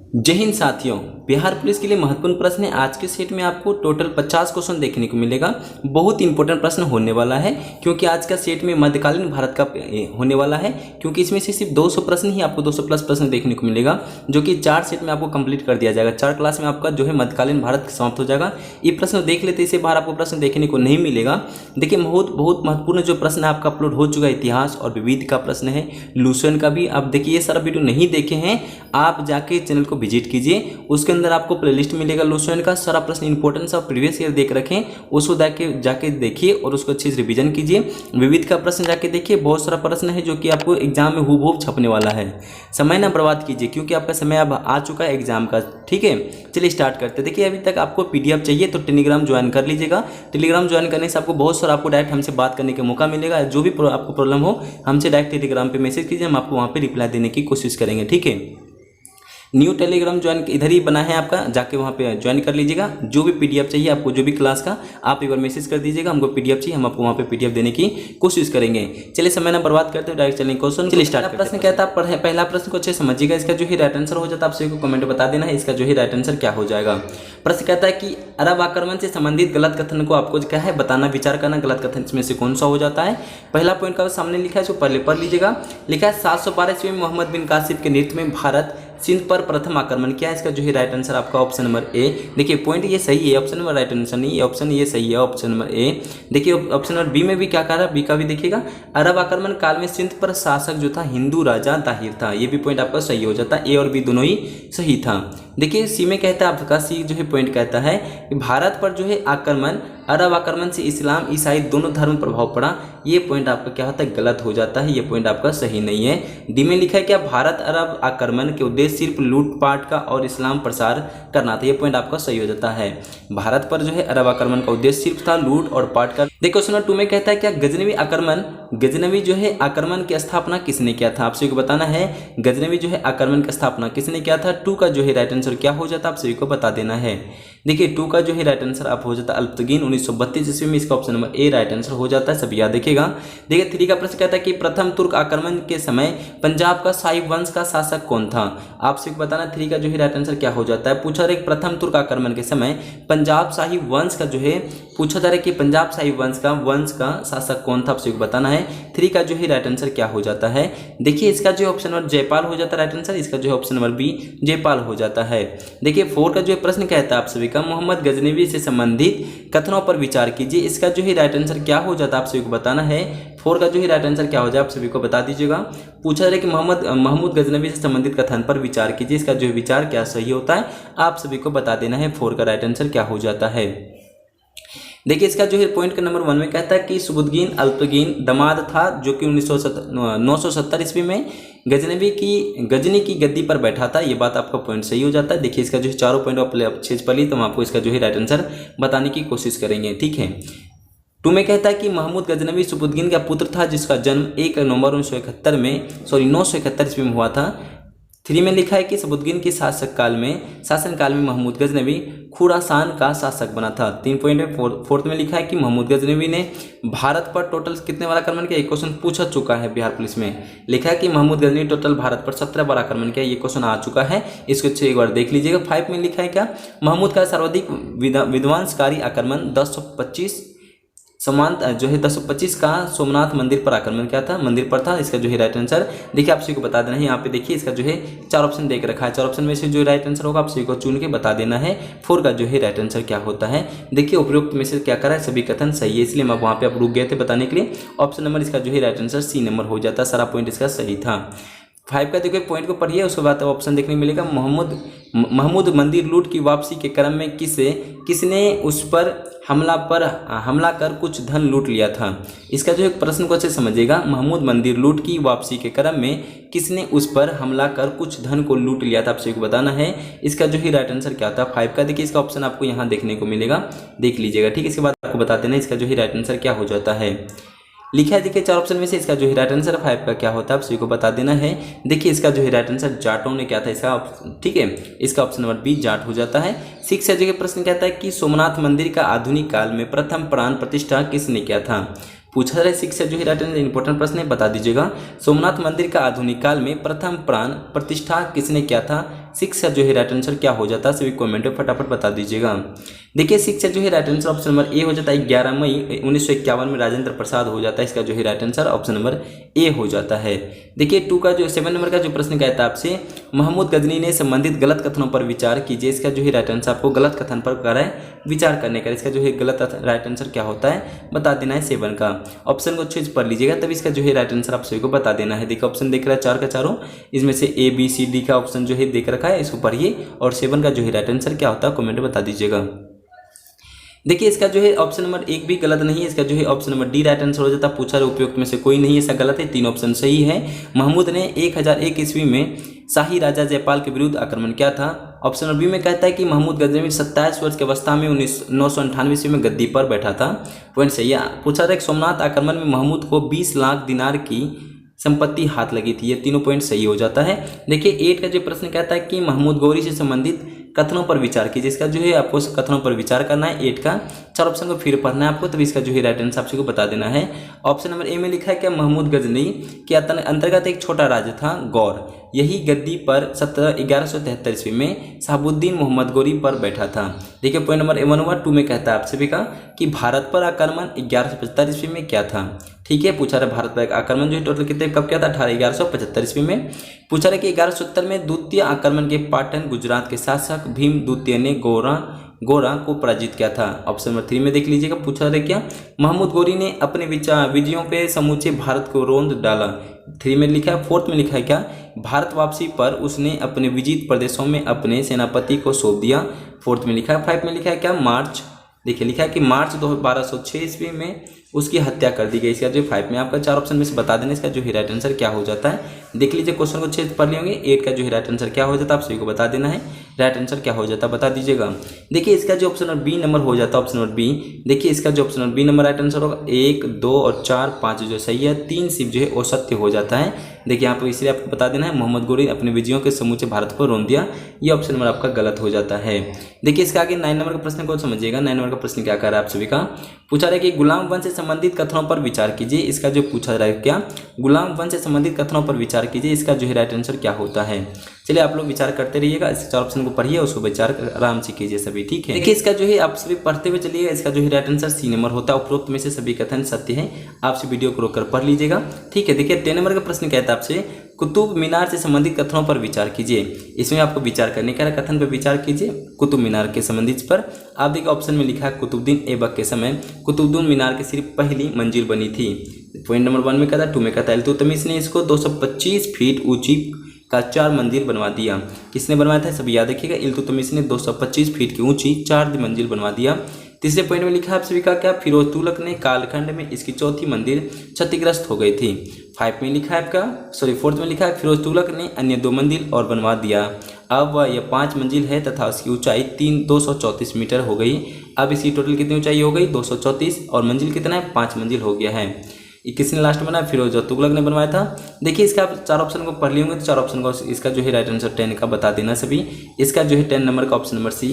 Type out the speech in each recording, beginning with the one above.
जय हिंद साथियों, बिहार पुलिस के लिए महत्वपूर्ण प्रश्न है। आज के सेट में आपको टोटल 50 क्वेश्चन देखने को मिलेगा। बहुत इंपॉर्टेंट प्रश्न होने वाला है क्योंकि आज का सेट में मध्यकालीन भारत का होने वाला है, क्योंकि इसमें से सिर्फ 200 प्रश्न ही आपको 200 प्लस प्रश्न देखने को मिलेगा, जो कि 4 सेट में आपको कंप्लीट कर दिया जाएगा। 4 क्लास में आपका जो है मध्यकालीन भारत समाप्त हो जाएगा। ये प्रश्न देख लेते, इससे बाहर आपको प्रश्न देखने को नहीं मिलेगा। देखिए, बहुत महत्वपूर्ण जो प्रश्न है आपका अपलोड हो चुका है। इतिहास और विविध का प्रश्न है, लूसेंट का भी। आप देखिए, ये सारा वीडियो नहीं देखे हैं, आप जाके चैनल को विजिट कीजिए। उसके अंदर आपको प्लेलिस्ट मिलेगा लूसेंट का। सारा प्रश्न इंपॉर्टेंस ऑफ प्रीवियस ईयर देख रखें, उसको जाके देखिए और उसको अच्छे से रिवीजन कीजिए। विविध का प्रश्न जाके देखिए, बहुत सारा प्रश्न है जो कि आपको एग्जाम में हूबहू छपने वाला है। समय ना बर्बाद कीजिए क्योंकि आपका समय अब आ चुका है एग्जाम का। ठीक है, चलिए स्टार्ट करते हैं। देखिए, अभी तक आपको पीडीएफ चाहिए तो टेलीग्राम ज्वाइन कर लीजिएगा। टेलीग्राम ज्वाइन करने से आपको बहुत सारा आपको डायरेक्ट हमसे बात करने का मौका मिलेगा। जो भी आपको प्रॉब्लम हो, हमसे डायरेक्ट टेलीग्राम पे मैसेज कीजिए, हम आपको वहाँ पे रिप्लाई देने की कोशिश करेंगे। ठीक है, न्यू टेलीग्राम ज्वाइन इधर ही बना है आपका, जाके वहाँ पे ज्वाइन कर लीजिएगा। जो भी पीडीएफ चाहिए आपको, जो भी क्लास का, आप एक बार मैसेज कर दीजिएगा, हमको पीडीएफ चाहिए, हम आपको वहाँ पे पीडीएफ देने की कोशिश करेंगे। चलिए, समय ना बर्बाद करते हैं, डायरेक्ट चलेंगे क्वेश्चन। चलिए स्टार्ट करते हैं। प्रश्न क्या था? पहला प्रश्न को अच्छे समझिएगा। इसका जो ही राइट आंसर हो जाता है आप सभी को कमेंट बता देना है, इसका जो ही राइट आंसर क्या हो जाएगा। प्रश्न कहता है कि अरब आक्रमण से संबंधित गलत कथन को आपको क्या है बताना, विचार करना। गलत कथन इसमें से कौन सा हो जाता है? पहला पॉइंट का सामने लिखा है, इसको पहले पढ़ लीजिएगा। लिखा है 712 ईस्वी में मोहम्मद बिन कासिम के नेतृत्व में भारत सिंध पर प्रथम आक्रमण किया। इसका जो है राइट आंसर आपका ऑप्शन नंबर ए। देखिए, पॉइंट ये सही है, ऑप्शन नंबर राइट आंसर नहीं, ये ऑप्शन ये सही है, ऑप्शन नंबर ए। देखिए, ऑप्शन नंबर बी में भी क्या कह रहा है, बी का भी देखिएगा। अरब आक्रमण काल में सिंध पर शासक जो था हिंदू राजा ताहिर था। ये भी पॉइंट आपका सही हो जाता है, ए और बी दोनों ही सही था। देखिए, सी में कहता है आपका, सी जो है पॉइंट कहता है कि भारत पर जो है आक्रमण, अरब आक्रमण से इस्लाम ईसाई दोनों धर्म प्रभाव पड़ा। ये पॉइंट आपका क्या होता है, गलत हो जाता है, ये पॉइंट आपका सही नहीं है। डी में लिखा है क्या, भारत अरब आक्रमण के उद्देश्य सिर्फ लूटपाट का और इस्लाम प्रसार करना था। ये पॉइंट आपका सही हो जाता है। भारत पर जो है अरब आक्रमण का उद्देश्य सिर्फ था लूट और पाट का। देखो, क्वेश्चन नंबर 2 में कहता है क्या, गजनवी जो है आक्रमण की स्थापना किसने किया था? आप सभी को बताना है, गजनवी जो है आक्रमण की स्थापना किसने किया था। 2 का जो है राइट आंसर क्या हो जाता है आप सभी को बता देना है। देखिए, 2 का जो है राइट आंसर आप हो जाता है अल्पतगीन 1932 ईस्वी में। इसका ऑप्शन नंबर ए राइट आंसर हो जाता है, सभी याद देखिएगा। देखिए, 3 का प्रश्न कहता है कि प्रथम तुर्क आक्रमण के समय पंजाब का शाही वंश का शासक कौन था? आप सभी को बताना 3 का जो है राइट आंसर क्या हो जाता है। पूछा रहे प्रथम तुर्क आक्रमण के समय पंजाब शाही वंश का जो है, पूछा जा रहा है कि पंजाब शाही वंश का शासक कौन था, आप सभी को बताना है। 3 का जो है राइट आंसर क्या हो जाता है। देखिए, इसका जो ऑप्शन नंबर जयपाल हो जाता है राइट आंसर, इसका जो है ऑप्शन नंबर बी जयपाल हो जाता है। देखिए, 4 का जो है प्रश्न कहता है आप सभी का, मोहम्मद गजनवी से संबंधित कथनों पर विचार कीजिए। इसका जो है राइट आंसर क्या हो जाता है आप सभी को बताना है। 4 का जो है राइट आंसर क्या हो जाए आप सभी को बता दीजिएगा। पूछा जा रहा है कि महमूद गजनवी से संबंधित कथन पर विचार कीजिए। इसका जो विचार क्या सही होता है आप सभी को बता देना है। 4 का राइट आंसर क्या हो जाता है। देखिए, इसका जो है पॉइंट का नंबर 1 में कहता है कि सुबुद्दीन अल्पतगीन दामाद था, जो कि 970 ईस्वी में गजनी की गद्दी पर बैठा था। ये बात आपका पॉइंट सही हो जाता है। देखिए, इसका जो है चारों पॉइंट अच्छे से पढ़िए तो हम आपको इसका जो है राइट आंसर बताने की कोशिश करेंगे। ठीक है, 2 में कहता है कि महमूद गजनवी सुबुद्दीन का पुत्र था, जिसका जन्म 1 नवंबर 971 ईस्वी में हुआ था। 3 में लिखा है कि सुबुद्दीन के शासनकाल में महमूद गजनवी खुरासान का शासक बना था। 3 पॉइंट में। 4th में लिखा है कि महमूद गजनवी ने भारत पर टोटल कितने बार आक्रमण किया। एक क्वेश्चन पूछा चुका है बिहार पुलिस में। लिखा है कि महमूद गजनवी टोटल भारत पर 17 बार आक्रमण किया। ये क्वेश्चन आ चुका है, इसको अच्छे एक बार देख लीजिएगा। 5 में लिखा है क्या, महमूद का सर्वाधिक विध्वंसकारी आक्रमण 1025 का सोमनाथ मंदिर पर आक्रमण किया था, मंदिर पर था। इसका जो है राइट आंसर देखिए आप सभी को बता देना है। यहाँ पे देखिए, इसका जो है 4 ऑप्शन देख रखा है, 4 ऑप्शन में से जो राइट आंसर होगा आप सभी को चुन के बता देना है। 4 का जो है राइट आंसर क्या होता है। देखिए, उपरोक्त में से क्या करा है, सभी कथन सही है, इसलिए मैं वहाँ पे आप रुक गए थे बताने के लिए। ऑप्शन नंबर इसका जो है राइट आंसर सी नंबर हो जाता है, सारा पॉइंट इसका सही था। 5 का देखिए पॉइंट को पढ़िए, उसके बाद ऑप्शन देखने मिलेगा। महमूद मंदिर लूट की वापसी के क्रम में किसने उस पर हमला कर कुछ धन लूट लिया था। इसका जो एक प्रश्न को अच्छे समझिएगा। महमूद मंदिर लूट की वापसी के क्रम में किसने उस पर हमला कर कुछ धन को लूट लिया था, आप सभी को बताना है। इसका जो ही राइट आंसर क्या था 5 का। देखिए, इसका ऑप्शन आपको यहाँ देखने को मिलेगा, देख लीजिएगा। ठीक है, इसके बाद आपको बता देना इसका जो ही राइट आंसर क्या हो जाता है। लिखा है, देखिए 4 ऑप्शन में से इसका जो है राइट आंसर 5 का क्या होता है आप सभी को बता देना है। देखिए, इसका जो है राइट आंसर जाटों ने क्या था इसका, ठीक है, इसका ऑप्शन नंबर बी जाट हो जाता है। 6 जगह प्रश्न कहता है कि सोमनाथ मंदिर का आधुनिक काल में प्रथम प्राण प्रतिष्ठा किसने किया था। पूछा जा रहा है 6 जो है राइट आंसर, इंपॉर्टेंट प्रश्न है, बता दीजिएगा। सोमनाथ मंदिर का आधुनिक काल में प्रथम प्राण प्रतिष्ठा किसने किया था। सिक्स का जो है राइट आंसर क्या हो जाता है, सभी कमेंट में फटाफट बता दीजिएगा। देखिए सिक्स का जो है राइट आंसर ऑप्शन नंबर ए हो जाता है। 11 मई 1951 में राजेंद्र प्रसाद हो जाता है, इसका जो है राइट आंसर ऑप्शन नंबर ए हो जाता है। देखिए 2 का जो 7 नंबर का जो प्रश्न कहता है आपसे, महमूद गजनी ने संबंधित गलत कथनों पर विचार कीजिए, इसका जो है राइट आंसर आपको गलत कथन पर कराए विचार करने का, इसका जो है गलत राइट आंसर क्या होता है बता देना है 7 का। ऑप्शन को अच्छे से पढ़ लीजिएगा तभी इसका जो है राइट आंसर आप सभी को बता देना है। देखिए ऑप्शन देख रहा है 4 का चारों, इसमें से ए बी सी डी का ऑप्शन जो है देख रखा है, इसको पढ़िए और 7 का जो है राइट आंसर क्या होता है कमेंट में बता दीजिएगा। देखिए इसका जो है ऑप्शन नंबर 1 भी गलत नहीं है, इसका जो है option number D right answer हो जाता है। पूछा उपयुक्त में से कोई नहीं है, ऐसा गलत है, 3 ऑप्शन सही है। महमूद ने 1001 ईस्वी में शाही राजा जयपाल के विरुद्ध आक्रमण किया था। ऑप्शन नंबर बी में कहता है कि महमूद गजनवी 27 वर्ष की अवस्था में 998 ईस्वी में गद्दी पर बैठा था। पॉइंट सही है। पूछा था कि सोमनाथ आक्रमण में महमूद को 20 लाख दिनार की संपत्ति हाथ लगी थी, ये तीनों पॉइंट सही हो जाता है। देखिए 8 का जो प्रश्न कहता है कि महमूद गौरी से संबंधित कथनों पर विचार कीजिए, इसका जो है आपको कथनों पर विचार करना है। 8 का 4 ऑप्शन को फिर पढ़ना है आपको, तभी इसका जो है राइट आंसर आपको बता देना है। ऑप्शन नंबर ए में लिखा है कि महमूद गजनी के अंतर्गत एक छोटा राज्य था गौर, यही गद्दी पर 1173 ईस्वी में शहाबुद्दीन मोहम्मद गौरी पर बैठा था। देखिए पॉइंट नंबर 2 में कहता है आप सभी का कि भारत पर आक्रमण 1175 ईस्वी में क्या था। ठीक है, पूछा रहा भारत पर आक्रमण जो टोटल कितने कब क्या था 1175 ईस्वी में। पूछा रहा कि 1170 में द्वितीय आक्रमण के पाटन गुजरात के शासक भीम द्वितीय ने गोरा को पराजित किया था। ऑप्शन नंबर 3 में देख लीजिएगा, पूछा रहे क्या महमूद गौरी ने अपने विजयों पे समूचे भारत को रोंद डाला। 3 में लिखा है। 4 में लिखा है क्या भारत वापसी पर उसने अपने विजित प्रदेशों में अपने सेनापति को सौंप दिया। 4 में लिखा है। 5 में लिखा है क्या मार्च, देखिए लिखा है कि मार्च 1206 ईस्वी में उसकी हत्या कर दी गई। इसका जो 5 में आपका 4 ऑप्शन में से बता देना इसका जो है राइट आंसर क्या हो जाता है। देख लीजिए क्वेश्चन को अच्छे से पढ़ लेंगे। 8 का जो है राइट आंसर क्या हो जाता है आप सभी को बता देना है, राइट आंसर क्या हो जाता है बता दीजिएगा। देखिए इसका जो ऑप्शन नंबर बी नंबर हो जाता है, ऑप्शन नंबर बी। देखिए इसका जो option number B number right answer होगा। 1, 2 और 4, 5 जो सही है, 3 सिर्फ जो है असत्य हो जाता है। देखिए यहाँ पर इसलिए आपको बता देना है मोहम्मद गौरी अपने विजयों के समूचे भारत को रोन दिया, ये ऑप्शन नंबर आपका गलत हो जाता है। देखिए इसका आगे 9 नंबर का प्रश्न को समझिएगा। 9 नंबर का प्रश्न क्या कर रहा है आप सभी का, पूछा रहा है कि गुलाम वंश से संबंधित कथनों पर विचार कीजिए। इसका जो पूछा रहा है क्या गुलाम वंश से संबंधित कथनों पर विचार कीजिए, इसका जो है राइट आंसर क्या होता है। चलिए आप लोग विचार करते रहिएगा, इस 4 ऑप्शन को पढ़िए, उसको विचार आराम से कीजिए सभी। ठीक है, देखिए इसका जो है आप सभी पढ़ते हुए चलिएगा। इसका जो है राइट आंसर सी नंबर होता है। उपरोक्त में से सभी कथन सत्य है, आपसे वीडियो को रोककर पढ़ लीजिएगा। ठीक है, देखिए 10 नंबर का प्रश्न कहता है आपसे कुतुब मीनार से संबंधित कथनों पर विचार कीजिए। इसमें आपको विचार करने का कथन पर विचार कीजिए कुतुब मीनार के संबंधित पर। आप देखिए ऑप्शन में लिखा है कुतुबुद्दीन ऐबक के समय कुतुबुद्दीन मीनार की सिर्फ पहली मंजिल बनी थी। पॉइंट नंबर 1 में कहता है। 2 में कहता है इल्तुतमिश ने इसको 225 फीट ऊंची का 4 मंजिल बनवा दिया। किसने बनवाया था सभी याद रखिएगा, इल्तुतमिश ने 225 फीट की ऊंची 4 मंजिल बनवा दिया। तीसरे पॉइंट में लिखा है आप सभी का क्या फिरोज तुगलक ने कालखंड में इसकी 4थी मंदिर क्षतिग्रस्त हो गई थी। 5 में लिखा है आपका 4th में लिखा है फिरोज तुगलक ने अन्य 2 मंजिल और बनवा दिया। अब वह यह 5 मंजिल है तथा उसकी ऊंचाई 234 मीटर हो गई। अब इसकी टोटल कितनी ऊंचाई हो गई 234 और मंजिल कितना है 5 मंजिल हो गया है। किसने लास्ट में बनाया फिरोज तुगलक ने बनवाया था। देखिए इसका आप 4 ऑप्शन को पढ़ लिए होंगे तो 4 ऑप्शन को इसका जो है राइट आंसर 10 का बता देना सभी। इसका जो है 10 नंबर का ऑप्शन नंबर सी,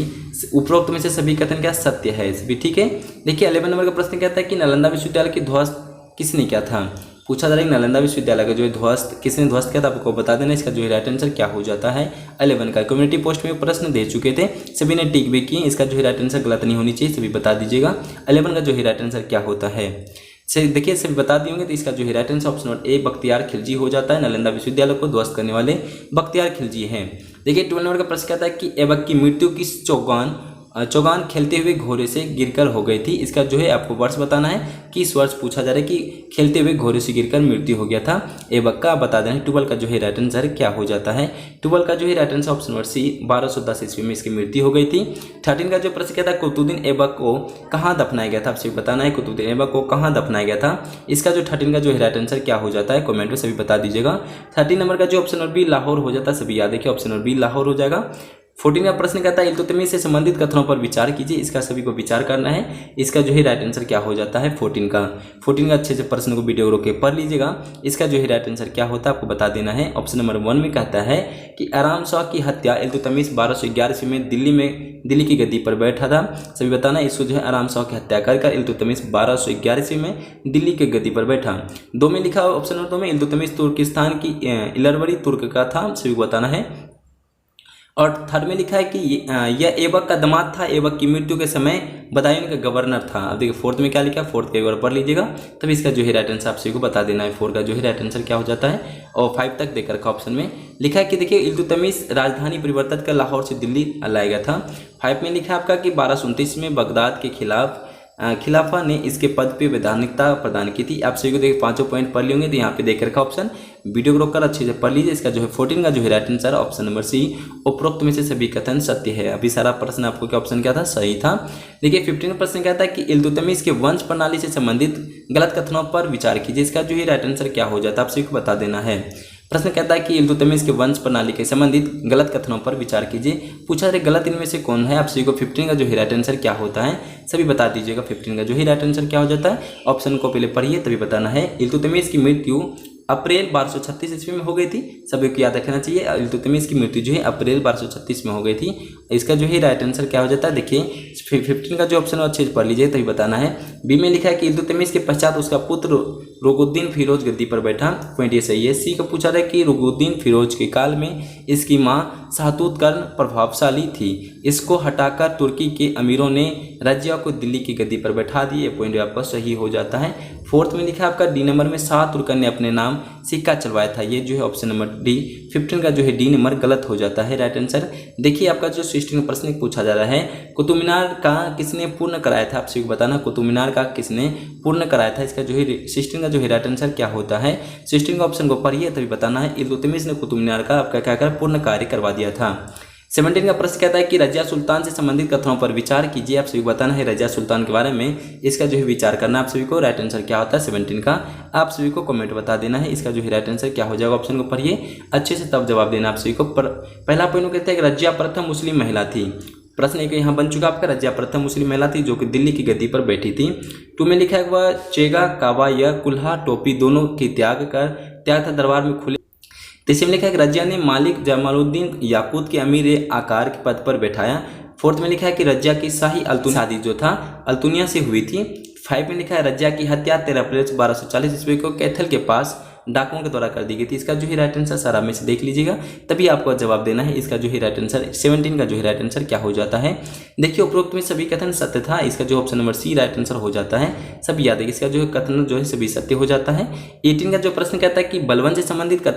उपरोक्त में से सभी कथन क्या सत्य है सभी। ठीक है, देखिए 11 नंबर का प्रश्न कहता है कि नालंदा विश्वविद्यालय की ध्वस्त किसने किया था। पूछा जा रहा है नालंदा विश्वविद्यालय का जो है ध्वस्त किसने ध्वस्त किया था, आपको बता देना इसका जो है राइट आंसर क्या हो जाता है। 11 का कम्युनिटी पोस्ट में प्रश्न दे चुके थे, सभी ने टिक भी किए। इसका जो है राइट आंसर गलत नहीं होनी चाहिए, सभी बता दीजिएगा 11 का जो है राइट आंसर क्या होता है। देखिए सभी बता दिए होंगे तो इसका जो है राइट आंसर ऑप्शन नंबर ए बख्तियार खिलजी हो जाता है। नालंदा विश्वविद्यालय को ध्वस्त करने वाले बख्तियार खिलजी हैं। देखिए 12 नंबर का प्रश्न कहता है कि ऐबक की मृत्यु किस चौगान खेलते हुए घोड़े से गिरकर हो गई थी। इसका जो है आपको वर्ष बताना है, किस वर्ष पूछा जा रहा है कि खेलते हुए घोड़े से गिरकर मृत्यु हो गया था ऐबक का, बता देना। 12 का जो है राइट आंसर क्या हो जाता है। 12 का जो है right answer option number C 1210 ईस्वी में इसकी मृत्यु हो गई थी। 13 का जो प्रश्न कहता है कुतुबुद्दीन ऐबक को कहाँ दफनाया गया था, आपसे बताना है कुतुबुद्दीन ऐबक को कहाँ दफनाया गया था। इसका जो 13 का जो है राइट आंसर क्या हो जाता है कमेंट में सभी बता दीजिएगा। 13 नंबर का जो ऑप्शन नंबर बी लाहौर हो जाता है, सभी याद रखिए ऑप्शन नंबर बी लाहौर हो जाएगा। 14 का प्रश्न कहता है इल्तुतमिश से संबंधित कथनों पर विचार कीजिए। इसका सभी को विचार करना है, इसका जो है राइट आंसर क्या हो जाता है 14 का अच्छे से प्रश्न को वीडियो रोक के पढ़ लीजिएगा। इसका जो है राइट आंसर क्या होता है आपको बता देना है। ऑप्शन नंबर 1 में कहता है कि आराम शाह की हत्या इल्तुतमिश 1211 ईस्वी में दिल्ली की गद्दी पर बैठा था, सभी बताना। इसको जो है आराम शाह की हत्या कर इल्तुतमिश 1211 ईस्वी में दिल्ली की गद्दी पर बैठा। 2 में लिखा ऑप्शन नंबर 2 में इल्तुतमिश तुर्किस्तान की इलरवरी तुर्क का था, सभी को बताना है। और थर्ड में लिखा है कि यह ऐबक का दामाद था, ऐबक की मृत्यु के समय बदायूं का गवर्नर था। अब देखिए फोर्थ में क्या लिखा है, फोर्थ का एक बार पढ़ लीजिएगा, तब इसका जो है राइट आंसर आप सभी को बता देना है। 4 का जो है राइट आंसर क्या हो जाता है। और 5 तक देकर रखा ऑप्शन में लिखा है कि देखिए इल्तुतमिश राजधानी परिवर्तित कर लाहौर से दिल्ली लाया गया था। 5 में लिखा है आपका कि 1229 में बगदाद के खिलाफा ने इसके पद पे वैधानिकता प्रदान की थी। आप सभी को देखिए 5 पॉइंट पढ़ लिए होंगे, तो यहाँ पे देख रखा ऑप्शन, वीडियो को रोककर अच्छे से पढ़ लीजिए। इसका जो है 14 का जो है right answer option number C, उपरोक्त में से सभी कथन सत्य है। अभी सारा प्रश्न आपको क्या ऑप्शन क्या था, सही था। देखिए 15 प्रश्न क्या था कि इल्तुतमिश के वंश प्रणाली से संबंधित गलत कथनों पर विचार कीजिए। इसका जो है राइट आंसर क्या हो जाता है, आप सभी को बता देना है। प्रश्न कहता है कि इल्तुतमिश के वंश प्रणाली के संबंधित गलत कथनों पर विचार कीजिए। पूछा जाए गलत इनमें से कौन है, आप सभी को 15 का जो है राइट आंसर क्या होता है सभी बता दीजिएगा। 15 का जो है राइट आंसर क्या हो जाता है, ऑप्शन को पहले पढ़िए तभी बताना है। इल्तुतमिश की मृत्यु अप्रैल 1236 ईस्वी में हो गई थी, सभी को याद रखना चाहिए। इल्तुतमिश की मृत्यु जो है अप्रैल 1236 में हो गई थी। इसका जो है राइट आंसर क्या हो जाता है, देखिए 15 का जो ऑप्शन है अच्छे से पढ़ लीजिए तभी बताना है। बी में लिखा है कि इल्तुतमिश के पश्चात उसका पुत्र रुकुनुद्दीन फिरोज गद्दी पर बैठा, पॉइंट ये सही है। सी का पूछा रहा है कि रुकुनुद्दीन फिरोज के काल में इसकी मां शाहतूत कर्ण प्रभावशाली थी, इसको हटाकर तुर्की के अमीरों ने रजिया को दिल्ली की गद्दी पर बैठा दिए, पॉइंट आपका सही हो जाता है। 4th में लिखा है आपका डी नंबर में शाह तुर्कन ने अपने नाम सिक्का चलवाया था, ये जो है ऑप्शन नंबर डी। 15 का जो है डी नंबर गलत हो जाता है राइट आंसर। देखिए आपका जो 16 प्रश्न पूछा जा रहा है, कुतुब मीनार का किसने पूर्ण कराया था, आप सभी को बताना कुतुब मीनार का किसने पूर्ण कराया था। इसका जो है 16 का जो है राइट आंसर क्या होता है, 16 का ऑप्शन को पढ़िए तभी बताना है। इल्तुतमिश ने कुतुब मीनार का आपका क्या कर पूर्ण कार्य करवा दिया था। 17 का प्रश्न कहता है कि रजिया सुल्तान से संबंधित कथनों पर विचार कीजिए। आप सभी को बताना है रजिया सुल्तान के बारे में, इसका जो है विचार करना आप सभी को। राइट आंसर क्या होता है 17 का, आप सभी को कमेंट बता देना है। इसका जो है राइट आंसर क्या हो जाएगा, ऑप्शन को पढ़िए अच्छे से तब जवाब देना आप सभी को। पहला पॉइंट कहता है कि रजिया प्रथम मुस्लिम महिला थी। प्रश्न एक यहाँ बन चुका आपका, रजिया प्रथम मुस्लिम महिला थी जो कि दिल्ली की गद्दी पर बैठी थी। 2 में लिखा है वह चेगा काबा या कुल्हा टोपी दोनों की त्याग था दरबार में खुले। 3 में लिखा है कि रजिया ने मालिक जमालुद्दीन याकूत के अमीर आकार के पद पर बैठाया। 4th में लिखा है कि रजिया की शाही अल्तुनिया शादी जो था अल्तुनिया से हुई थी। 5 में लिखा है रजिया की हत्या 13 अप्रैल 1240 ईस्वी को कैथल के पास डाकुओं के द्वारा कर दी गई थी। इसका जो है राइट आंसर सारा में से देख लीजिएगा तभी आपको जवाब देना है। इसका जो है राइट आंसर 17 का जो है राइट आंसर क्या हो जाता है, देखिए उपरोक्त में सभी कथन सत्य था। इसका जो option number C right answer हो जाता है, सभी याद है। इसका जो है कथन जो है सभी सत्य हो जाता है। 18 का जो प्रश्न कहता है कि बलवन से संबंधित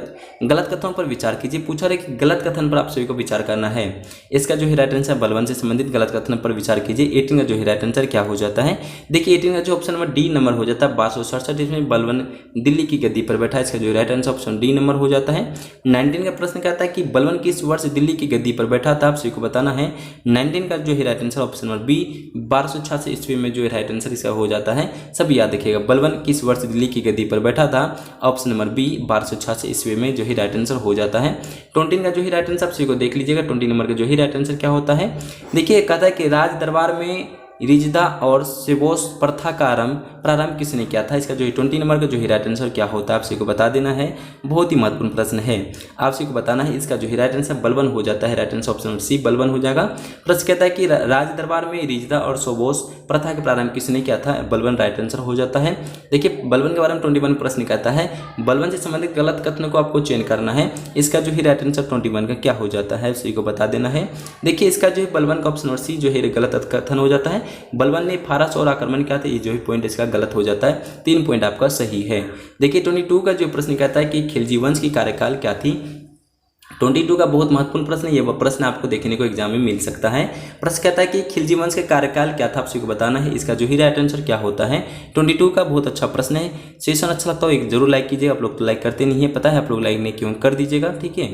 गलत कथनों पर विचार कीजिए। पूछा रहे कि गलत कथन पर आप सभी को विचार करना है। इसका जो है राइट आंसर बलवन से संबंधित गलत कथन पर विचार कीजिए। 18 का जो है राइट आंसर क्या हो जाता है, देखिए 18 का जो ऑप्शन नंबर डी नंबर हो जाता है। 1267 इसमें बलवन दिल्ली की गद्दी पर बैठा, इसका जो right answer option D number हो जाता है। 19 का प्रश्न कहता है कि बलवन किस वर्ष दिल्ली की गद्दी पर बैठा था, आप सभी को बताना है। 19 का जो है right answer option number B 1286 ईस्वी में जो है राइट आंसर इसका हो जाता है। सब याद रखिएगा बलवन किस वर्ष दिल्ली की गद्दी पर बैठा था, ऑप्शन नंबर बी 1286 ईस्वी में जो है राइट आंसर हो जाता है। 20 का जो है राइट आंसर आप सभी को देख लीजिएगा। 20 नंबर का जो है राइट आंसर क्या होता है, देखिए कहता है कि राज दरबार में रिजदा और सेबोस प्रथा का प्रारंभ किसने किया था। इसका जो है 20 नंबर का जो है राइट आंसर क्या होता है आप सभी को बता देना है। बहुत ही महत्वपूर्ण प्रश्न है, आप सभी को बताना है। इसका जो है राइट आंसर बलवन हो जाता है, राइट आंसर ऑप्शन सी बलवन हो जाएगा। प्रश्न कहता है कि राज दरबार में रिजदा और सेबोस प्रथा का प्रारंभ किसने किया था, बलवन राइट आंसर हो जाता है। देखिए बलवन के बारे में 21 प्रश्न कहता है, बलवन से संबंधित गलत कथनों को आपको चयन करना है। इसका जो है राइट आंसर 21 का क्या हो जाता है सभी को बता देना है। देखिए इसका जो है बलवन का ऑप्शन सी जो है गलत कथन हो जाता है। बलवन ने फारस और आक्रमण किया था, ये जो है पॉइंट इसका गलत हो जाता है। 3 पॉइंट आपका सही है। देखिए 22 का जो प्रश्न कहता है कि खिलजी वंश की कार्यकाल क्या थी। 22 का बहुत महत्वपूर्ण प्रश्न, ये प्रश्न आपको देखने को एग्जाम में मिल सकता है। प्रश्न कहता है कि खिलजी वंश का कार्यकाल क्या था, आप सभी को बताना है। इसका जो ही राइट आंसर क्या होता है। 22 का बहुत अच्छा प्रश्न है। सेशन अच्छा लगता हो एक जरूर लाइक कीजिएगा, आप लोग तो लाइक करते नहीं है, पता है आप लोग लाइक नहीं क्यों, कर दीजिएगा ठीक है।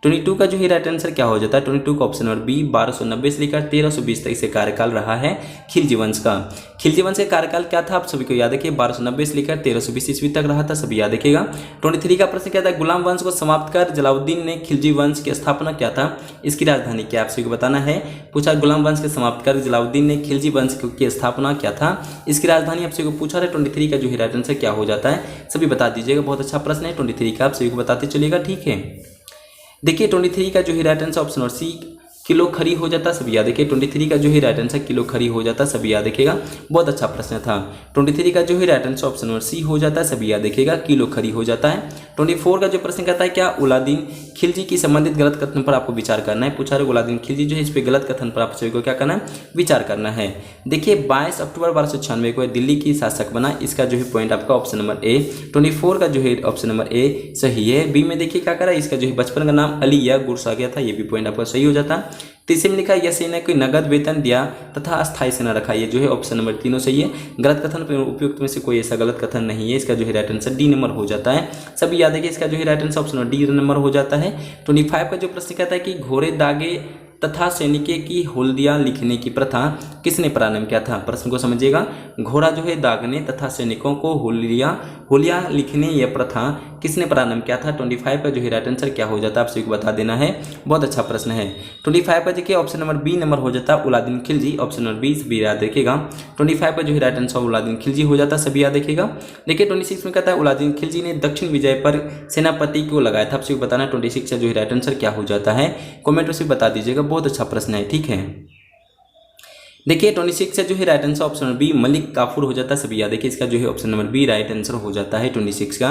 22 का जो है राइट आंसर क्या हो जाता है, 22 का ऑप्शन नंबर बी 1290 से लेकर 1320 तक से कार्यकाल रहा है खिलजी वंश का। खिलजी वंश का कार्यकाल क्या था आप सभी को याद रखिए, 1290 से लेकर 1320 ईस्वी तक रहा था, सभी याद रखिएगा। 23 का प्रश्न कहता है गुलाम वंश को समाप्त कर जलालुद्दीन ने खिलजी वंश की स्थापना किया था, इसकी राजधानी क्या, आप सभी को बताना है। पूछा गुलाम वंश के समाप्त कर जलालुद्दीन ने खिलजी वंश की स्थापना किया था, इसकी राजधानी आप सभी को पूछा है। 23 का जो है राइट आंसर क्या हो जाता है, सभी बता दीजिएगा। बहुत अच्छा प्रश्न है 23 का, आप सभी को बताते चलिएगा ठीक है। देखिए 23 का जो है राइट आंसर ऑप्शन और सी किलो खरी हो जाता, सभी याद रखिए। 23 का जो है राइट आंसर किलो खरी हो जाता, सभी याद रखिएगा, बहुत अच्छा प्रश्न था। 23 का जो है right answer option number C हो जाता है, सभी याद रखिएगा, किलो खरी हो जाता है। 24 का जो प्रश्न कहता है क्या उलादीन खिलजी की संबंधित गलत कथन पर आपको विचार करना है। पूछा रहे उलादीन खिलजी जो है इस पे गलत कथन पर आप सभी को क्या करना है, विचार करना है। देखिए 22 अक्टूबर 1296 को दिल्ली की शासक बना, इसका जो है पॉइंट आपका ऑप्शन नंबर ए। 24 का जो है ऑप्शन नंबर ए सही है। बी में देखिए क्या करा, इसका जो है बचपन का नाम अली या गुरसा गया था, ये भी पॉइंट आपका सही हो जाता। तीसरे में लिखा यह सेना को नगद वेतन दिया तथा अस्थायी सेना रखा, ये जो है ऑप्शन नंबर तीनों सही है। गलत कथन पर उपयुक्त में से कोई ऐसा गलत कथन नहीं है, इसका जो है राइट आंसर डी नंबर हो जाता है। सभी याद है कि इसका जो है right answer option number D number हो जाता है। 25 का जो प्रश्न कहता है कि घोड़े दागे तथा सैनिके की होलियां लिखने की प्रथा किसने प्रारंभ किया था। प्रश्न को समझिएगा, घोड़ा जो है दागने तथा सैनिकों को होलियां लिखने यह प्रथा किसने प्रारंभ किया था। 25 का जो है राइट आंसर क्या हो जाता है, आप सभी को बता देना है, बहुत अच्छा प्रश्न है। 25 का देखिए ऑप्शन नंबर बी नंबर हो जाता है उलादीन खिलजी, ऑप्शन नंबर बी भी याद रखिएगा। 25 का जो है राइट आंसर उलादीन खिलजी हो जाता है, सभी याद रखिएगा। देखिए 26 में कहता है उलादीन खिलजी ने दक्षिण विजय पर सेनापति को लगाया था, आप सभी को बताना 26 का जो है राइट आंसर क्या हो जाता है, कमेंट में बता दीजिएगा, बहुत अच्छा प्रश्न है, ठीक है। देखिए 26 से जो है right answer option number B Malik Kafur हो जाता है, सभी याद देखिए, इसका जो है option number B right answer हो जाता है 26 का।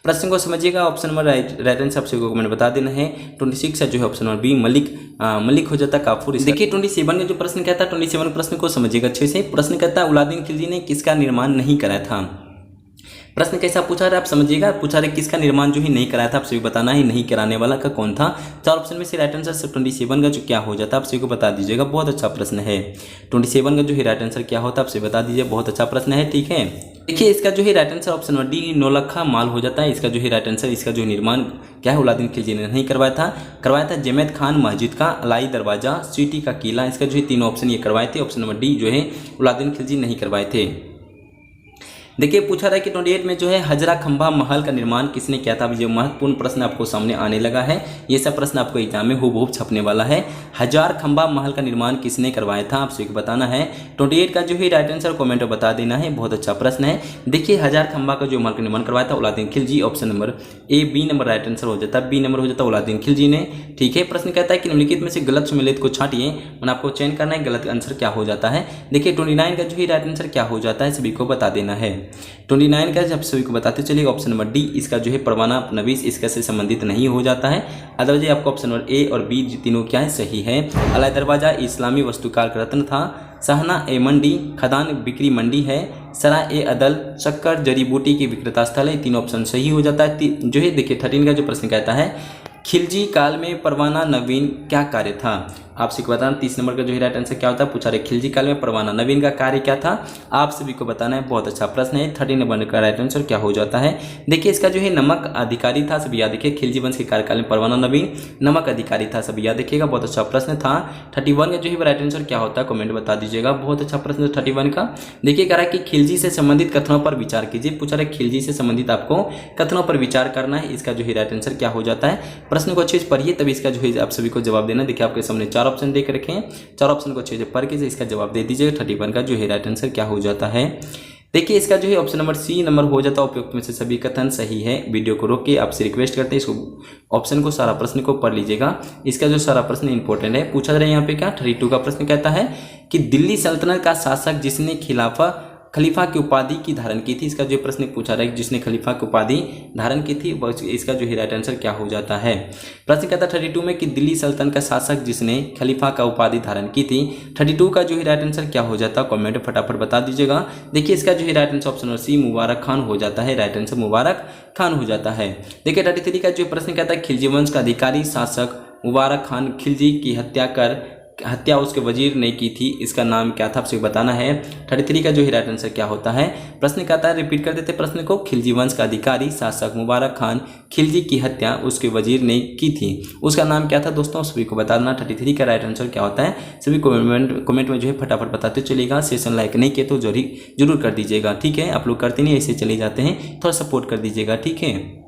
प्रश्न को समझिएगा, ऑप्शन नंबर राइट आंसर आपसे को मैंने बता देना है। 26 से जो है ऑप्शन नंबर बी मलिक हो जाता है काफूर। देखिए 27 का जो प्रश्न कहता है, 27 प्रश्न को समझिएगा अच्छे से। प्रश्न कहता है उलादीन खिलजी ने किसका निर्माण नहीं कराया था। प्रश्न कैसा पूछा रहा है आप समझिएगा, पूछा रहे किसका निर्माण जो है नहीं कराया था, आप सभी बताना है नहीं कराने वाला का कौन था। चार ऑप्शन में से राइट आंसर 27 का जो क्या हो जाता है आप सभी को बता दीजिएगा, बहुत अच्छा प्रश्न है। 27 का जो है राइट आंसर क्या होता है आप सभी बता दीजिए, बहुत अच्छा प्रश्न है, ठीक है। देखिए इसका जो है right answer option number D Naulakha माल हो जाता है, इसका जो है राइट आंसर, इसका जो निर्माण क्या है उलादीन खिलजी ने नहीं करवाया था। जमैद खान मस्जिद का, अलाई दरवाजा, सिटी का किला, इसका जो है तीनों ऑप्शन ये करवाए थे। ऑप्शन नंबर डी जो है उलादीन खिलजी नहीं करवाए थे। देखिए पूछा रहा है कि 28 में जो है हजरा खंभा महल का निर्माण किसने किया था। जो महत्वपूर्ण प्रश्न आपको सामने आने लगा है, ये सब प्रश्न आपको एग्जाम में हूबहू छपने वाला है। हजार खंभा महल का निर्माण किसने करवाया था, आप सभी को बताना है। 28 का जो है राइट आंसर कमेंट में बता देना है, बहुत अच्छा प्रश्न है। देखिए हजार खंभा का जो महल का निर्माण करवाया था Alauddin Khilji, option number A B number right answer हो जाता है, बी नंबर हो जाता है उलादीन खिलजी ने, ठीक है। प्रश्न कहता है कि निम्नलिखित में से गलत सम्मिलित को छांटिए, मैंने आपको चयन करना है, गलत आंसर क्या हो जाता है। देखिए 29 का जो है राइट आंसर क्या हो जाता है, सभी को बता देना है। 29 का जब सभी को बताते चलिए, ऑप्शन नंबर डी इसका जो है परवाना नवीस इसका से संबंधित नहीं हो जाता है। अदरवाइज आपको ऑप्शन नंबर ए और बी तीनों क्या है सही है। अलाई दरवाजा इस्लामी वस्तुकार का रत्न था। सहना ए मंडी खदान बिक्री मंडी है। सरा ए अदल शक्कर जड़ी बूटी की विक्रेता स्थल है, तीनों ऑप्शन सही हो जाता है। जो है देखिए 13 का जो प्रश्न कहता है खिलजी काल में परवाना नवीन क्या कार्य था, आप सभी को बताना। 30 नंबर का जो है राइट आंसर क्या होता है, पूछा रहे खिलजी काल में परवाना नवीन का कार्य क्या था, आप सभी को बताना है, बहुत अच्छा प्रश्न है। 30 नंबर का राइट आंसर क्या हो जाता है। देखिए इसका जो है नमक अधिकारी था, सभी याद रखिए, खिलजी वंश के कार्यकाल में परवाना नवीन नमक अधिकारी था, सभी याद रखिएगा, बहुत अच्छा प्रश्न था। 31 का जो है राइट आंसर क्या होता है कमेंट बता दीजिएगा, बहुत अच्छा प्रश्न 31 का। देखिए कह रहा है कि खिलजी से संबंधित कथनों पर विचार कीजिए, पूछा रहे खिलजी से संबंधित आपको कथनों पर विचार करना है, इसका जो है राइट आंसर क्या हो जाता है। प्रश्न को अच्छे से पढ़िए तभी इसका जो है आप सभी को जवाब देना। देखिए आपके सामने 4 ऑप्शन देख रखे हैं, 4 ऑप्शन को अच्छे से पढ़ के इसका जवाब दे दीजिएगा। 31 का जो है राइट आंसर क्या हो जाता है। देखिए इसका जो है ऑप्शन नंबर सी नंबर हो जाता है, उपयुक्त में से सभी कथन सही है। वीडियो को रोक के आपसे रिक्वेस्ट करते हैं इसको ऑप्शन को सारा प्रश्न को पढ़ लीजिएगा, इसका जो सारा प्रश्न इंपॉर्टेंट है। पूछा जा रहा है यहाँ पे क्या 32 का प्रश्न कहता है कि दिल्ली सल्तनत का शासक जिसने खलीफा की उपाधि की धारण की थी, इसका जो प्रश्न पूछा रहा है जिसने खलीफा की उपाधि धारण की थी, इसका जो है राइट आंसर क्या हो जाता है। प्रश्न कहता है 32 में कि दिल्ली सल्तनत का शासक जिसने खलीफा का उपाधि धारण की थी। 32 का जो है राइट आंसर क्या हो जाता है कमेंट फटाफट बता दीजिएगा। देखिए इसका जो है राइट आंसर ऑप्शन सी मुबारक खान हो जाता है, राइट आंसर मुबारक खान हो जाता है। देखिए 33 का जो प्रश्न कहता है खिलजी वंश का अधिकारी शासक मुबारक खान खिलजी की हत्या उसके वजीर ने की थी, इसका नाम क्या था आपसे बताना है। 33 का जो है राइट आंसर क्या होता है। प्रश्न कहता है रिपीट कर देते प्रश्न को, खिलजी वंश का अधिकारी शासक मुबारक खान खिलजी की हत्या उसके वजीर ने की थी, उसका नाम क्या था दोस्तों, सभी को बताना। 33 का राइट आंसर क्या होता है, सभी कमेंट में जो है फटाफट बताते चलेगा। सेशन लाइक नहीं किए तो जरूर कर दीजिएगा, ठीक है। आप लोग करते नहीं ऐसे चले जाते हैं, थोड़ा सपोर्ट कर दीजिएगा, ठीक है।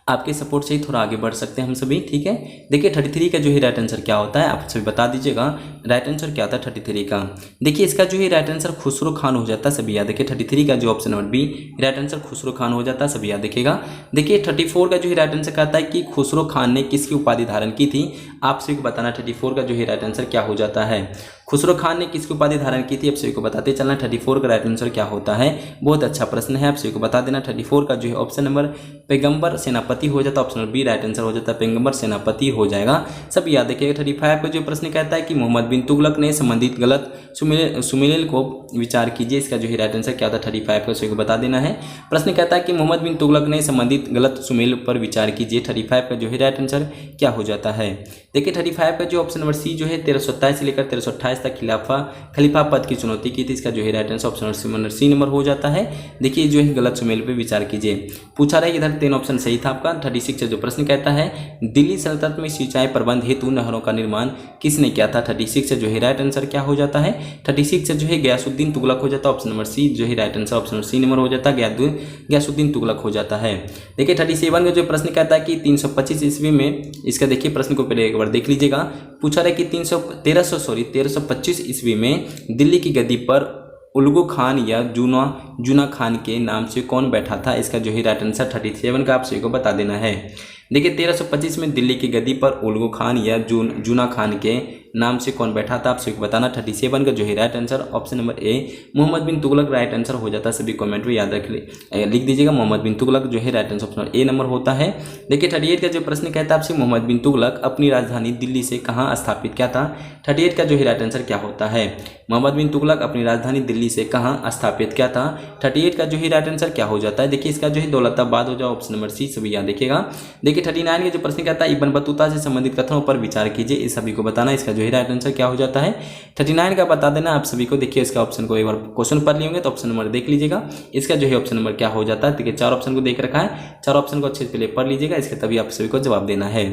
आपके सपोर्ट से ही थोड़ा आगे बढ़ सकते हैं हम सभी, ठीक है। देखिए 33 का जो है राइट आंसर क्या होता है आप सभी बता दीजिएगा, राइट आंसर क्या होता है 33 का। देखिए इसका जो है राइट आंसर खुसरो खान हो जाता है, सभी याद देखिए 33 का जो option number B right answer Khusro Khan हो जाता है, सभी याद देखिएगा। देखिए 34 का जो है राइट आंसर कहता है कि खुसरो खान ने किसकी उपाधि धारण की थी, आप सभी को बताना 34 का जो है राइट आंसर क्या हो जाता है। खुसरो खान ने किसकी उपाधि धारण की थी, आप सभी को बताते चलना 34 का राइट आंसर क्या होता है। बहुत अच्छा प्रश्न है, आप सभी को बता देना 34 का जो है ऑप्शन नंबर पैगंबर सेनापति हो जाता है, option number B right answer हो जाता है, पैगंबर सेनापति हो जाएगा। सब याद रखिएगा। 35 का जो प्रश्न कहता है कि मोहम्मद बिन तुगलक ने संबंधित गलत सुमेलिल को विचार कीजिए, इसका जो है राइट आंसर क्या होता है। 35 का सभी को बता देना है। प्रश्न कहता है कि मोहम्मद बिन तुगलक ने संबंधित गलत सुमेल पर विचार कीजिए, 35 का जो है राइट आंसर क्या हो जाता है। देखिए 35 का जो ऑप्शन नंबर सी जो है 1327 से लेकर 1328 तक खलीफा पद की चुनौती की थी, इसका जो है right answer option number C number हो जाता है। देखिए जो है गलत सुमेल पर विचार कीजिए पूछा रहा है, इधर 3 ऑप्शन सही था आपका। 36 से जो प्रश्न कहता है दिल्ली सल्तनत में सिंचाई प्रबंध हेतु नहरों का निर्माण किसने किया था, 36 से जो है राइट आंसर क्या हो जाता है। 36 से जो है गयासुद्दीन तुगलक हो जाता है, ऑप्शन नंबर सी जो है right answer option number C number हो जाता है, गयासुद्दीन तुगलक हो जाता है। देखिए 37 का जो प्रश्न कहता है कि 325 ईस्वी में, इसका देखिए प्रश्न को पहले एक बार देख लीजिएगा। पूछा रहा है कि 1325 ईस्वी में दिल्ली की गद्दी पर उलगू खान या जूना खान के नाम से कौन बैठा था, इसका जो है राइट आंसर 37 का आप सभी को बता देना है। देखिए 1325 में दिल्ली की गद्दी पर उलगू खान या जूना खान के नाम से कौन बैठा था, आप सभी को बताना। 37 का जो है right answer option number A Mohammad bin Tughlaq right answer हो जाता है। सभी कमेंट में याद लिख दीजिएगा, मोहम्मद बिन तुगलक जो है right answer option A number होता है। देखिए 38 का जो प्रश्न कहता है आपसे मोहम्मद बिन तुगलक अपनी राजधानी दिल्ली से कहाँ स्थापित किया था, 38 का जो है राइट आंसर क्या होता है। मोहम्मद बिन तुगलक अपनी राजधानी दिल्ली से कहाँ स्थापित किया था, 38 का जो है राइट आंसर क्या हो जाता है। देखिए इसका जो है दौलताबाद हो जाए, ऑप्शन नंबर सी सभी याद देखिएगा। देखिए 39 का जो प्रश्न कहता है इब्न बतूता से संबंधित कथनों पर विचार कीजिए, इस सभी को बताना, इसका जो है राइट आंसर क्या हो जाता है। 39 का बता देना आप सभी को। देखिए इसका ऑप्शन को एक बार क्वेश्चन पढ़ लिए होंगे तो ऑप्शन नंबर देख लीजिएगा, इसका जो है ऑप्शन नंबर क्या हो जाता है। देखिए 4 ऑप्शन को देख रखा है, 4 ऑप्शन को अच्छे से पहले पढ़ लीजिएगा, इसके तभी आप सभी को जवाब देना है।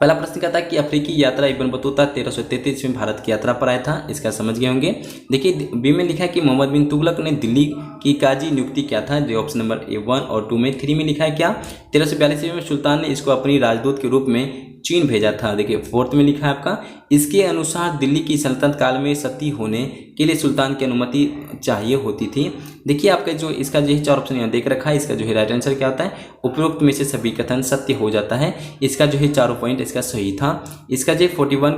पहला प्रश्न कहता है कि अफ्रीकी यात्रा इब्न बतूता 1333 में भारत की यात्रा पर आया था, इसका समझ गए होंगे। देखिए बी में लिखा है कि मोहम्मद बिन तुगलक ने दिल्ली की काजी नियुक्ति किया था, जो ऑप्शन नंबर 1 और 2 में। 3 में लिखा है क्या 1342 में सुल्तान ने इसको अपनी राजदूत के रूप में चीन भेजा था। देखिए 4 में लिखा है आपका इसके अनुसार दिल्ली की सल्तनत काल में सती होने के लिए सुल्तान की अनुमति चाहिए होती थी। देखिए आपका जो इसका जो 4 ऑप्शन यहाँ देख रखा है, इसका जो है राइट आंसर क्या होता है, उपरोक्त में से सभी कथन सत्य हो जाता है। इसका जो है 4 पॉइंट इसका सही था। इसका जो 14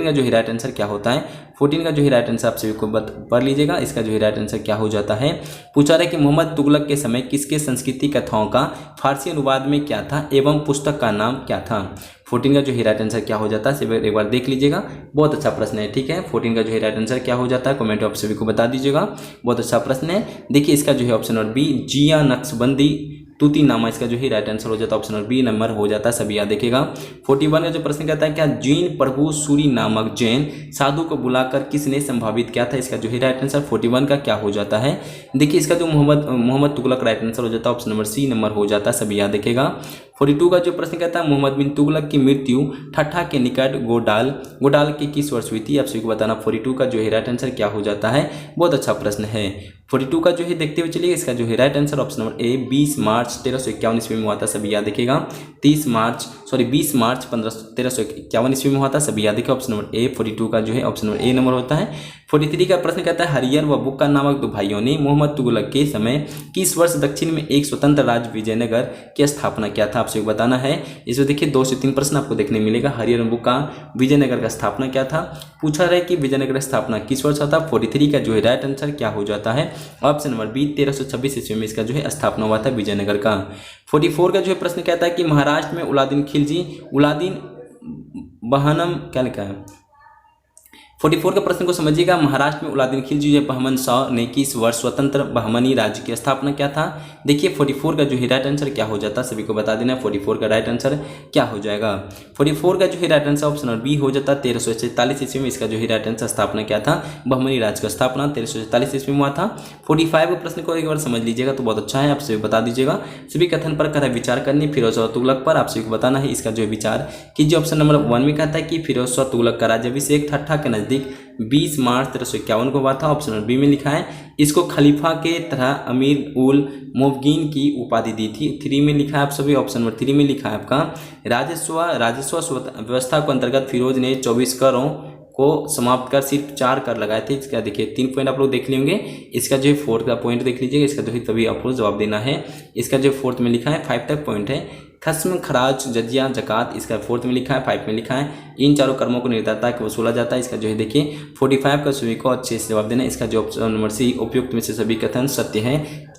का जो है राइट आंसर क्या होता है, 14 का जो है राइट आंसर आप सभी को पढ़ लीजिएगा, इसका जो है राइट आंसर क्या हो जाता है। पूछा रहा है कि मोहम्मद तुगलक के समय किसके संस्कृति कथाओं का फारसी अनुवाद में क्या था एवं पुस्तक का नाम क्या था। 14 का जो है राइट आंसर क्या हो जाता है, एक बार देख लीजिएगा, बहुत अच्छा प्रश्न है, ठीक है। 14 का जो है राइट आंसर क्या हो जाता है, कमेंट आप सभी को बता दीजिएगा, बहुत अच्छा प्रश्न है। देखिए इसका जो है ऑप्शन नंबर बी जिया नक्शबंदी तूतीनामा, इसका जो है राइट आंसर हो जाता है, ऑप्शन नंबर बी नंबर हो जाता है, सभी याद देखिएगा। 41 का जो प्रश्न कहता है क्या जैन प्रभु सूरी नामक जैन साधु को बुलाकर किसने संभावित किया था, इसका जो है राइट आंसर 41 का क्या हो जाता है। देखिए इसका जो मोहम्मद तुगलक राइट आंसर हो जाता है, ऑप्शन नंबर सी नंबर हो जाता है, सभी याद देखिएगा। 42 का जो प्रश्न कहता है मोहम्मद बिन तुगलक की मृत्यु ठट्ठा के निकट गोडाल के किस वर्ष हुई थी, आप सभी को बताना। 42 का जो है राइट आंसर क्या हो जाता है, बहुत अच्छा प्रश्न है। 42 का जो है देखते हुए चलिए, इसका जो है राइट आंसर ऑप्शन नंबर ए 20 मार्च 1351 ईस्वी में हुआ था, सभी याद देखिएगा। 20 मार्च 1351 ईस्वी में हुआ था, सभी याद देखिए, ऑप्शन नंबर ए 42 का जो है ऑप्शन नंबर ए नंबर होता है। 43 का प्रश्न कहता है हरियर व बुक्का नामक 2 भाइयों ने मोहम्मद तुगलक के समय किस वर्ष दक्षिण में एक स्वतंत्र राज्य विजयनगर की स्थापना किया था, आपसे बताना है। इसमें देखिए 2 से 3 प्रश्न आपको देखने मिलेगा। हरियर व बुक्का विजयनगर का स्थापना क्या था, पूछा रहा है कि विजयनगर स्थापना किस वर्ष था। 43 का जो है राइट आंसर क्या हो जाता है, ऑप्शन नंबर बी 1326 ईस्वी में इसका जो है स्थापना हुआ था विजयनगर का। 44 का जो है प्रश्न कहता है कि महाराष्ट्र में उलादीन बहनम क्या लिखा है। 44 का प्रश्न को समझिएगा, महाराष्ट्र में उलादीन खिलजी बहमन शाह ने किस वर्ष स्वतंत्र बहमनी राज्य की स्थापना किया था। देखिए 44 का जो है राइट आंसर क्या हो जाता है, सभी को बता देना। 44 का राइट आंसर क्या हो जाएगा, 44 का जो है right answer option number B हो जाता है। 1346 ईस्वी में इसका जो है राइट आंसर स्थापना किया था, बहमनी राज्य का स्थापना 1346 ईस्वी में हुआ था। 45 के प्रश्न को एक बार समझ लीजिएगा तो बहुत अच्छा है, आप सभी बता दीजिएगा। सभी कथन पर करा विचार करनी, फिरोज शाह तुगलक पर आप सभी को बताना है, इसका जो है विचार कीजिए। ऑप्शन नंबर 1 में कहता है कि फिरोज शाह तुगलक का राज्याभिषेक ठट्ठा के नजदीक 20 मार्च 1351 को हुआ था। ऑप्शन नंबर बी में लिखा है इसको खलीफा के तरह अमीर उल मोबगीन की उपाधि दी थी। 3 में लिखा है आप सभी, ऑप्शन नंबर 3 में लिखा है आपका राजस्व व्यवस्था को अंतर्गत फिरोज ने 24 करों को समाप्त कर सिर्फ 4 कर लगाए थे। इसका देखिए 3 पॉइंट आप लोग देख लेंगे, इसका जो है 4 का पॉइंट देख लीजिएगा, इसका जो है तभी आपको जवाब देना है। इसका जो 4th में लिखा है 5 तक पॉइंट है, खस्म, खराज, जजिया, जकात, इसका 4th में लिखा है, 5 में लिखा है। इन चारों कर्मों को निर्धारता के वसूला जाता है। इसका जो है देखिए 45 का सभी को अच्छे से जवाब देना। इसका जो ऑप्शन नंबर सी, उपयुक्त में से सभी कथन सत्य है,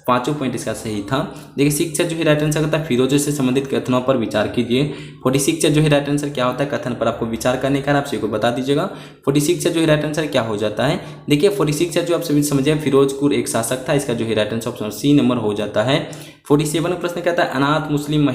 5 पॉइंट इसका सही था। देखिए शिक्षा जो है राइट आंसर होता है फिरोजों से संबंधित कथनों पर विचार कीजिए। 46 जो है राइट आंसर क्या होता है, कथन पर आपको विचार करने का, आप सभी को बता दीजिएगा। 46 जो है राइट आंसर क्या हो जाता है। देखिए 46 जो आप सभी समझिए फिरोजपुर एक शासक था। इसका जो है right answer option C number हो जाता है। 47 प्रश्न कहता है अनाथ मुस्लिम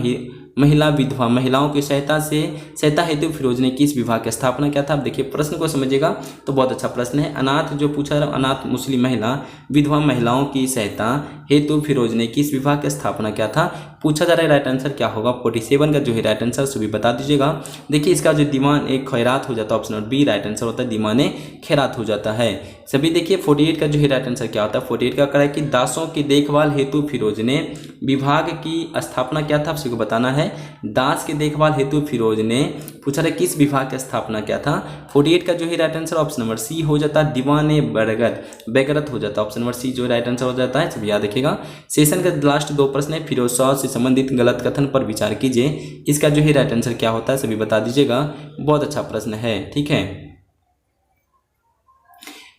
महिला विधवा महिलाओं की सहायता हेतु फिरोज ने किस विभाग की स्थापना किया था। आप देखिए प्रश्न को समझिएगा तो बहुत अच्छा प्रश्न है। अनाथ जो पूछा रहा, अनाथ मुस्लिम महिला विधवा महिलाओं की सहायता हेतु फिरोज ने किस विभाग की स्थापना किया था पूछा जा रहा है। राइट आंसर क्या होगा 47 का जो है राइट आंसर सभी बता दीजिएगा। देखिए इसका जो दीवान एक खैरात हो जाता है, ऑप्शन बी राइट आंसर होता है, दीवाने खैरात हो जाता है सभी। देखिए 48 का जो है राइट आंसर क्या होता है। 48 का है कि दासों की देखभाल हेतु फिरोज ने विभाग की स्थापना किया था। आप सभी को बताना है दास की देखभाल हेतु फिरोज ने पूछा रहा किस विभाग की स्थापना किया था। 48 का जो है right answer option number C हो जाता है, दीवाने बेगरत हो जाता है, ऑप्शन नंबर सी जो राइट आंसर हो जाता है। सब याद रखिएगा। सेशन का लास्ट 2 प्रश्न है, फिरोज शाह से संबंधित गलत कथन पर विचार कीजिए। इसका जो है राइट आंसर क्या होता है सभी बता दीजिएगा। बहुत अच्छा प्रश्न है, ठीक है।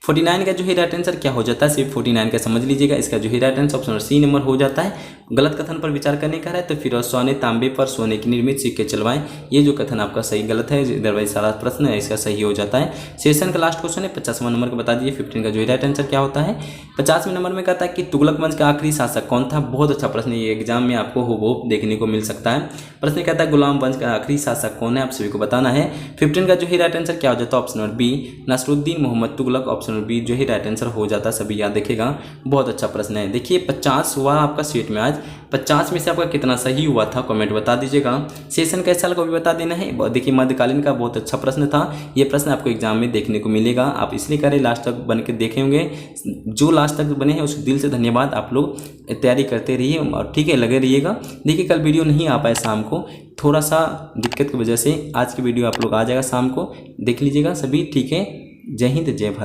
49 का जो है राइट आंसर क्या हो जाता है, सिर्फ 49 का समझ लीजिएगा। इसका जो है right answer option C number हो जाता है। गलत कथन पर विचार करने का है तो फिरोज शाह ने तांबे पर सोने की निर्मित सिक्के चलवाए, ये जो कथन आपका सही गलत है, अदरवाइज सारा प्रश्न है इसका सही हो जाता है। सेशन का लास्ट क्वेश्चन है 50वां नंबर का बता दीजिए। 15 का जो है राइट आंसर क्या होता है। 50वें नंबर में कहता है कि तुगलक वंश का आखिरी शासक कौन था। बहुत अच्छा प्रश्न है, ये एग्जाम में आपको हूबहू देखने को मिल सकता है। प्रश्न कहता है गुलाम वंश का आखिरी शासक कौन है, आप सभी को बताना है। 15 का जो है राइट आंसर क्या हो जाता है, option number B Nasiruddin Mohammad Tughlaq, option number B जो है राइट आंसर हो जाता है। सभी याद रखेगा, बहुत अच्छा प्रश्न है। देखिए 50 हुआ आपका सेट में आज, 50 में से आपका कितना सही हुआ था कमेंट बता दीजिएगा। सेशन कैसे साल को भी बता देना है। देखिए मध्यकालीन का बहुत अच्छा प्रश्न था, ये प्रश्न आपको एग्जाम में देखने को मिलेगा। आप इसलिए करें लास्ट तक बन के देखे होंगे, जो लास्ट तक बने हैं उसको दिल से धन्यवाद। आप लोग तैयारी करते रहिए और ठीक है लगे रहिएगा। देखिए कल वीडियो नहीं आ पाए शाम को, थोड़ा सा दिक्कत की वजह से आज की वीडियो आप लोग आ जाएगा शाम को, देख लीजिएगा सभी, ठीक है। जय हिंद, जय भारत।